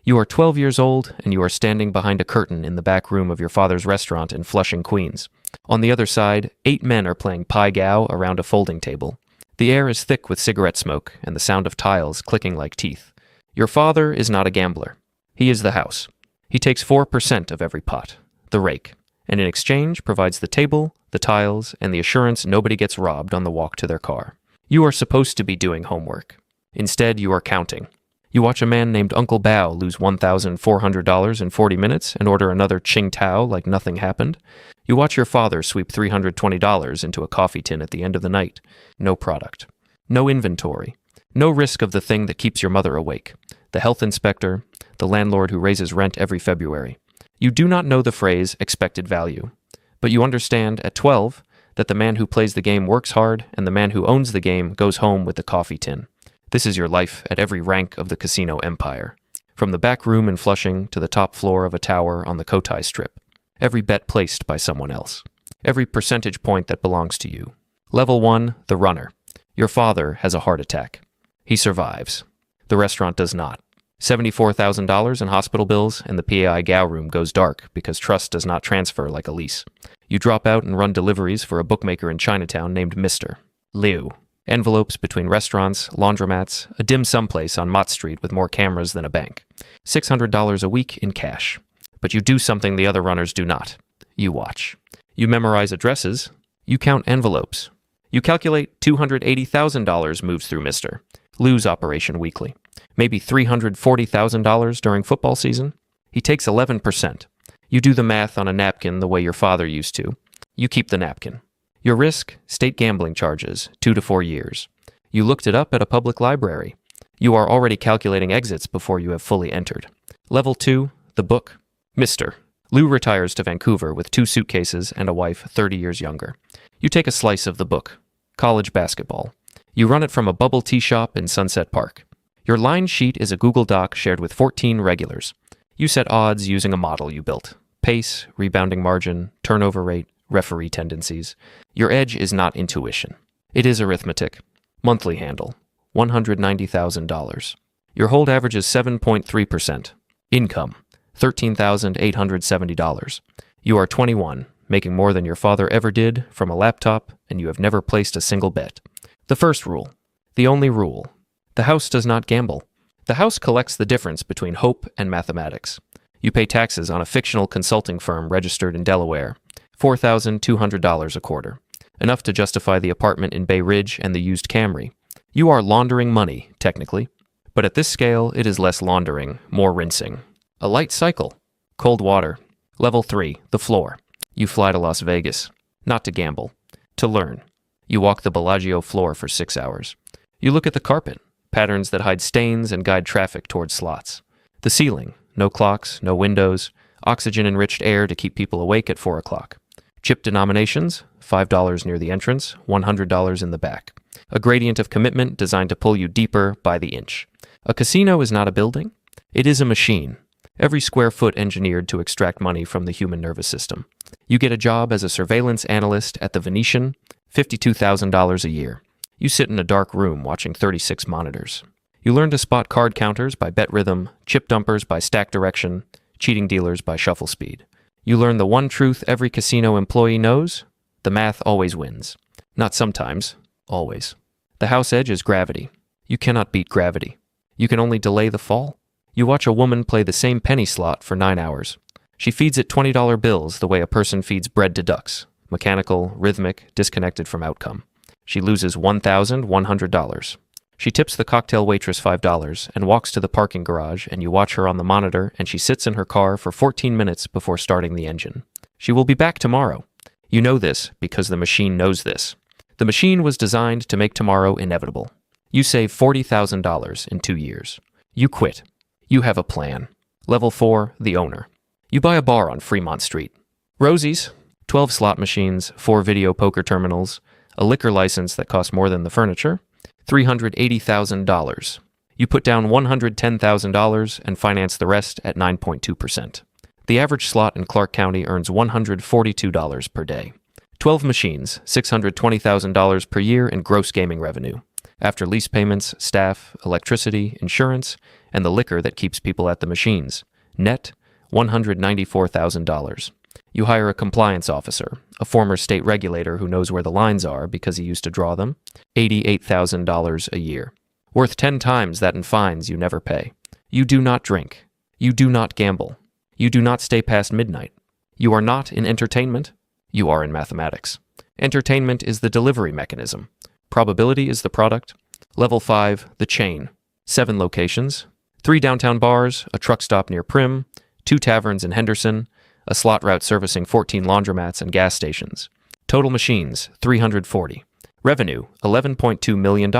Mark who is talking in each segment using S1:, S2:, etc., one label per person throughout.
S1: You are 12 years old, and you are standing behind a curtain in the back room of your father's restaurant in Flushing, Queens. On the other side, 8 men are playing Pai Gow around a folding table. The air is thick with cigarette smoke and the sound of tiles clicking like teeth. Your father is not a gambler. He is the house. He takes 4% of every pot, the rake, and in exchange provides the table, the tiles, and the assurance nobody gets robbed on the walk to their car. You are supposed to be doing homework. Instead, you are counting. You watch a man named Uncle Bao lose $1,400 in 40 minutes and order another Qing Tao like nothing happened. You watch your father sweep $320 into a coffee tin at the end of the night. No product. No inventory. No risk of the thing that keeps your mother awake. The health inspector, the landlord who raises rent every February. You do not know the phrase expected value, but you understand at 12 that the man who plays the game works hard and the man who owns the game goes home with the coffee tin. This is your life at every rank of the casino empire. From the back room in Flushing to the top floor of a tower on the Cotai Strip. Every bet placed by someone else. Every percentage point that belongs to you. Level 1, the runner. Your father has a heart attack. He survives. The restaurant does not. $74,000 in hospital bills, and the Pai Gow room goes dark because trust does not transfer like a lease. You drop out and run deliveries for a bookmaker in Chinatown named Mr. Liu. Envelopes between restaurants, laundromats, a dim sum place on Mott Street with more cameras than a bank. $600 a week in cash. But you do something the other runners do not. You watch. You memorize addresses. You count envelopes. You calculate $280,000 moves through Mr. Liu's operation weekly. Maybe $340,000 during football season. He takes 11%. You do the math on a napkin the way your father used to. You keep the napkin. Your risk, state gambling charges, 2 to 4 years. You looked it up at a public library. You are already calculating exits before you have fully entered. Level 2, the book. Mr. Liu retires to Vancouver with 2 suitcases and a wife 30 years younger. You take a slice of the book. College basketball. You run it from a bubble tea shop in Sunset Park. Your line sheet is a Google Doc shared with 14 regulars. You set odds using a model you built. Pace, rebounding margin, turnover rate, referee tendencies. Your edge is not intuition. It is arithmetic. Monthly handle, $190,000. Your hold average is 7.3%. Income, $13,870. You are 21, making more than your father ever did from a laptop, and you have never placed a single bet. The first rule, the only rule. The house does not gamble. The house collects the difference between hope and mathematics. You pay taxes on a fictional consulting firm registered in Delaware, $4,200 a quarter, enough to justify the apartment in Bay Ridge and the used Camry. You are laundering money, technically, but at this scale, it is less laundering, more rinsing. A light cycle. Cold water. Level 3, the floor. You fly to Las Vegas, not to gamble, to learn. You walk the Bellagio floor for 6 hours. You look at the carpet, patterns that hide stains and guide traffic towards slots. The ceiling, no clocks, no windows, oxygen-enriched air to keep people awake at 4 o'clock. Chip denominations, $5 near the entrance, $100 in the back. A gradient of commitment designed to pull you deeper by the inch. A casino is not a building. It is a machine. Every square foot engineered to extract money from the human nervous system. You get a job as a surveillance analyst at the Venetian, $52,000 a year. You sit in a dark room watching 36 monitors. You learn to spot card counters by bet rhythm, chip dumpers by stack direction, cheating dealers by shuffle speed. You learn the one truth every casino employee knows: the math always wins. Not sometimes, always. The house edge is gravity. You cannot beat gravity. You can only delay the fall. You watch a woman play the same penny slot for 9 hours. She feeds it $20 bills the way a person feeds bread to ducks, mechanical, rhythmic, disconnected from outcome. She loses $1,100. She tips the cocktail waitress $5 and walks to the parking garage, and you watch her on the monitor, and she sits in her car for 14 minutes before starting the engine. She will be back tomorrow. You know this because the machine knows this. The machine was designed to make tomorrow inevitable. You save $40,000 in 2 years. You quit. You have a plan. Level 4, the owner. You buy a bar on Fremont Street. Rosie's, 12 slot machines, 4 video poker terminals, a liquor license that costs more than the furniture, $380,000. You put down $110,000 and finance the rest at 9.2%. The average slot in Clark County earns $142 per day. 12 machines, $620,000 per year in gross gaming revenue. After lease payments, staff, electricity, insurance, and the liquor that keeps people at the machines. Net, $194,000. You hire a compliance officer, a former state regulator who knows where the lines are because he used to draw them, $88,000 a year. Worth 10 times that in fines you never pay. You do not drink. You do not gamble. You do not stay past midnight. You are not in entertainment. You are in mathematics. Entertainment is the delivery mechanism. Probability is the product. Level 5, the chain. 7 locations. 3 downtown bars, a truck stop near Prim, 2 taverns in Henderson, a slot route servicing 14 laundromats and gas stations. Total machines, 340. Revenue, $11.2 million.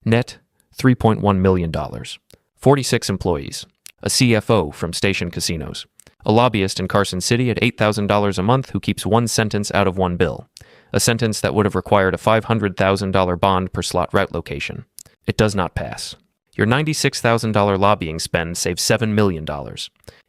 S1: Net, $3.1 million. 46 employees. A CFO from Station Casinos. A lobbyist in Carson City at $8,000 a month who keeps 1 sentence out of 1 bill. A sentence that would have required a $500,000 bond per slot route location. It does not pass. Your $96,000 lobbying spend saves $7 million.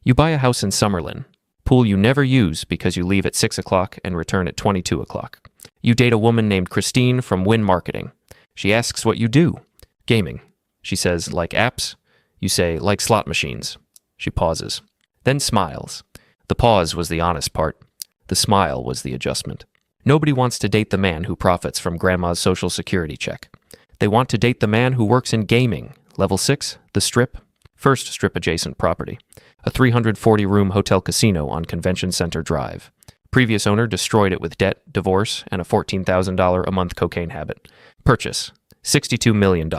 S1: You buy a house in Summerlin. Pool you never use because you leave at 6 o'clock and return at 22 o'clock. You date a woman named Christine from Win Marketing. She asks what you do. Gaming. She says, like apps? You say, like slot machines. She pauses. Then smiles. The pause was the honest part. The smile was the adjustment. Nobody wants to date the man who profits from grandma's social security check. They want to date the man who works in gaming. Level 6, the Strip. First Strip-adjacent property. A 340-room hotel casino on Convention Center Drive. Previous owner destroyed it with debt, divorce, and a $14,000 a month cocaine habit. Purchase, $62 million.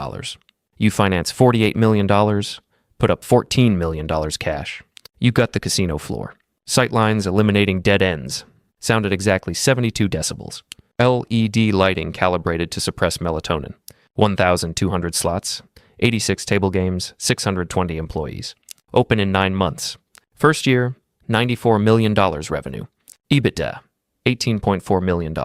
S1: You finance $48 million, put up $14 million cash. You gut the casino floor. Sightlines eliminating dead ends. Sounded exactly 72 decibels. LED lighting calibrated to suppress melatonin. 1,200 slots. 86 table games, 620 employees. Open in 9 months. First year, $94 million revenue. EBITDA, $18.4 million.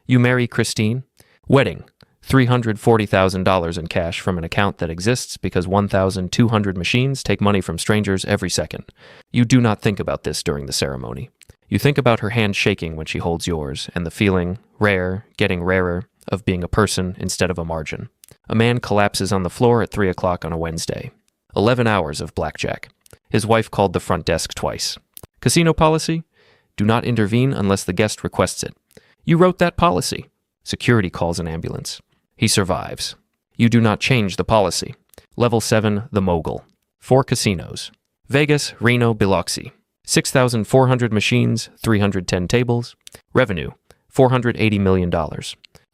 S1: You marry Christine. Wedding, $340,000 in cash from an account that exists because 1,200 machines take money from strangers every second. You do not think about this during the ceremony. You think about her hand shaking when she holds yours, and the feeling, rare, getting rarer, of being a person instead of a margin. A man collapses on the floor at 3 o'clock on a Wednesday. 11 hours of blackjack. His wife called the front desk twice. Casino policy? Do not intervene unless the guest requests it. You wrote that policy. Security calls an ambulance. He survives. You do not change the policy. Level 7, the Mogul. 4 casinos. Vegas, Reno, Biloxi. 6,400 machines, 310 tables. Revenue, $480 million.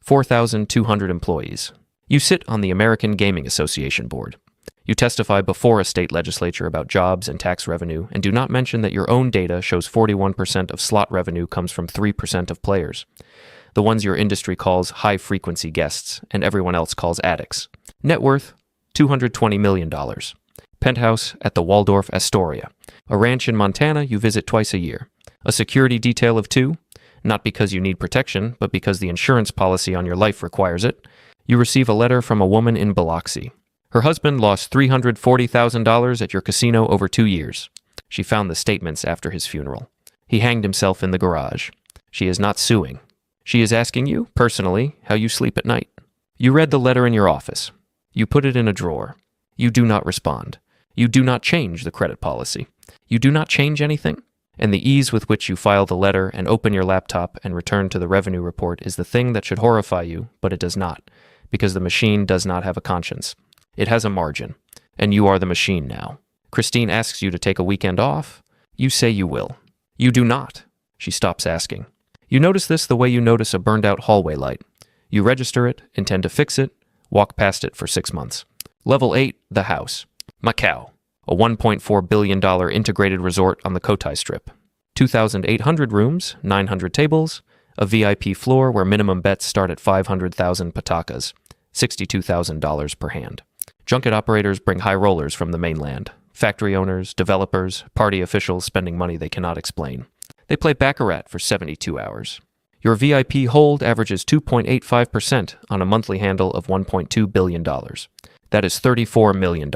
S1: 4,200 employees. You sit on the American Gaming Association board. You testify before a state legislature about jobs and tax revenue and do not mention that your own data shows 41% of slot revenue comes from 3% of players. The ones your industry calls high-frequency guests and everyone else calls addicts. Net worth, $220 million. Penthouse at the Waldorf Astoria. A ranch in Montana you visit twice a year. A security detail of 2, not because you need protection, but because the insurance policy on your life requires it. You receive a letter from a woman in Biloxi. Her husband lost $340,000 at your casino over 2 years. She found the statements after his funeral. He hanged himself in the garage. She is not suing. She is asking you, personally, how you sleep at night. You read the letter in your office. You put it in a drawer. You do not respond. You do not change the credit policy. You do not change anything. And the ease with which you file the letter and open your laptop and return to the revenue report is the thing that should horrify you, but it does not, because the machine does not have a conscience. It has a margin, and you are the machine now. Christine asks you to take a weekend off. You say you will. You do not. She stops asking. You notice this the way you notice a burned-out hallway light. You register it, intend to fix it, walk past it for 6 months. Level 8, the house. Macau, a $1.4 billion integrated resort on the Cotai Strip. 2,800 rooms, 900 tables, a VIP floor where minimum bets start at 500,000 patakas, $62,000 per hand. Junket operators bring high rollers from the mainland. Factory owners, developers, party officials spending money they cannot explain. They play baccarat for 72 hours. Your VIP hold averages 2.85% on a monthly handle of $1.2 billion. That is $34 million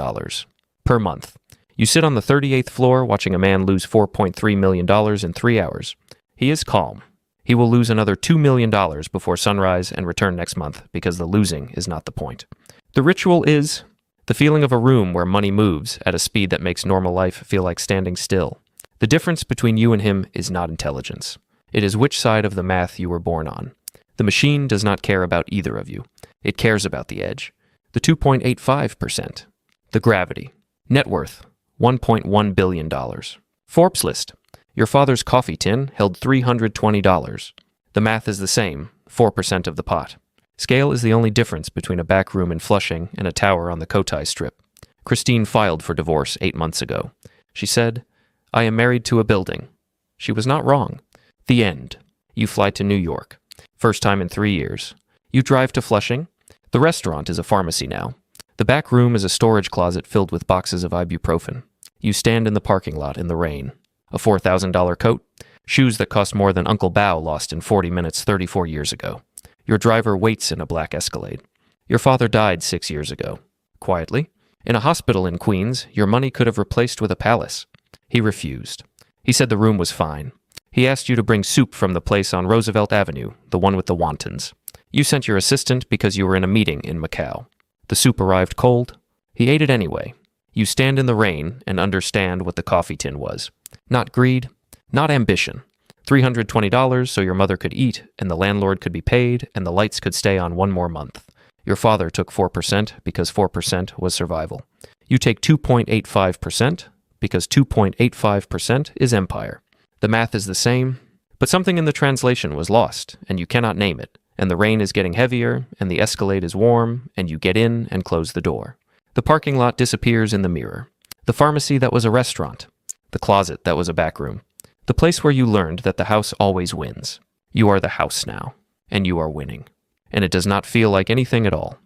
S1: per month. You sit on the 38th floor watching a man lose $4.3 million in 3 hours. He is calm. He will lose another $2 million before sunrise and return next month because the losing is not the point. The ritual is The feeling of a room where money moves at a speed that makes normal life feel like standing still. The difference between you and him is not intelligence. It is which side of the math you were born on. The machine does not care about either of you. It cares about the edge. The 2.85%. The gravity. Net worth, $1.1 billion. Forbes list. Your father's coffee tin held $320. The math is the same, 4% of the pot. Scale is the only difference between a back room in Flushing and a tower on the Cotai Strip. Christine filed for divorce 8 months ago. She said, "I am married to a building." She was not wrong. The end. You fly to New York. First time in 3 years. You drive to Flushing. The restaurant is a pharmacy now. The back room is a storage closet filled with boxes of ibuprofen. You stand in the parking lot in the rain. A $4,000 coat. Shoes that cost more than Uncle Bao lost in 40 minutes 34 years ago. Your driver waits in a black Escalade. Your father died 6 years ago. Quietly. In a hospital in Queens, your money could have replaced with a palace. He refused. He said the room was fine. He asked you to bring soup from the place on Roosevelt Avenue, the one with the wontons. You sent your assistant because you were in a meeting in Macau. The soup arrived cold. He ate it anyway. You stand in the rain and understand what the coffee tin was. Not greed, not ambition. $320 so your mother could eat and the landlord could be paid and the lights could stay on 1 more month. Your father took 4% because 4% was survival. You take 2.85% because 2.85% is empire. The math is the same, but something in the translation was lost and you cannot name it, and the rain is getting heavier and the Escalade is warm and you get in and close the door. The parking lot disappears in the mirror. The pharmacy that was a restaurant. The closet that was a back room. The place where you learned that the house always wins. You are the house now, and you are winning. And it does not feel like anything at all.